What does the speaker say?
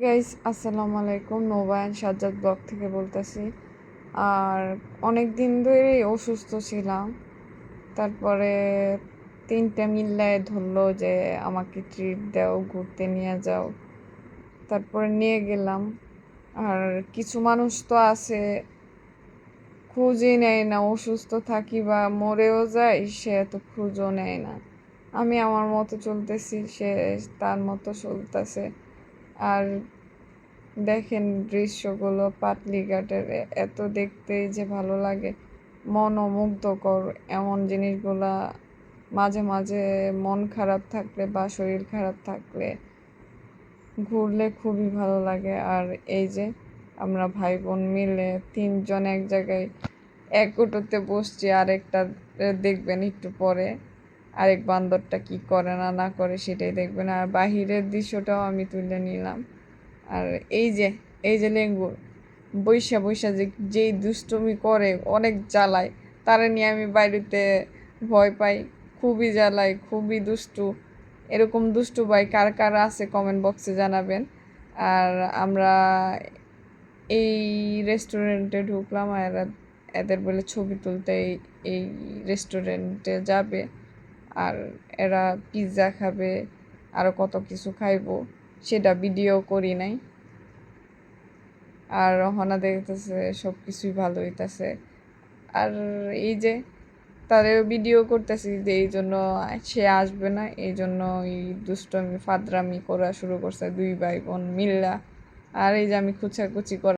Guys, আসসালামু আলাইকুম। নোবায়ান Sajjad blog থেকে বলতেছি। আর অনেক দিন ধরেই অসুস্থ ছিলাম। তারপরে তিনটা মিল্লায় ধরলো যে আমাকে ট্রিট দাও, ঘুরতে নিয়ে যাও। তারপরে নিয়ে গেলাম। আর কিছু মানুষ তো আছে খোঁজই নেয় না, অসুস্থ থাকি বা মরেও যায়, সে তো খোঁজও নেয় না। আমি আমার মতো চলতেছি, সে তার মতো চলতেছে। আর দেখেন দৃশ্যগুলো পাটলিঘাটের, এত দেখতেই যে ভালো লাগে, মনোমুগ্ধকর। এমন জিনিসগুলা মাঝে মাঝে মন খারাপ থাকলে বা শরীর খারাপ থাকলে ঘুরলে খুবই ভালো লাগে। আর এই যে আমরা ভাই বোন মিলে তিনজন এক জায়গায় এক অটোতে বসছি, আরেকটা দেখবেন একটু পরে আরেক বান্দরটা কি করে না না করে সেটাই দেখবেন। আর বাহিরের দৃশ্যটাও আমি তুলে নিলাম। আর এই যে লেঙ্গুর বৈশা বৈশা যেই দুষ্টুমি করে, অনেক জ্বালায়। তারা নিয়ে আমি বাড়িতে ভয় পাই, খুবই জ্বালায়, খুবই দুষ্টু। এরকম দুষ্টু ভাই কার কার আছে কমেন্ট বক্সে জানাবেন। আর আমরা এই রেস্টুরেন্টে ঢুকলাম, আর এদের বলে ছবি তুলতে এই রেস্টুরেন্টে যাবে। আর এরা পিৎজা খাবে, আরও কত কিছু খাইবো, সেটা ভিডিও করি নাই। আর রহনা দেখতেছে সব কিছুই ভালো হইতাছে। আর এই যে তাদের ভিডিও করতেছি যে এই জন্য সে আসবে না, এই জন্য এই দুষ্টমি ফাদরামি করা শুরু করছে দুই ভাই বোন মিল্লা। আর এই যে আমি খুচাখুচি করা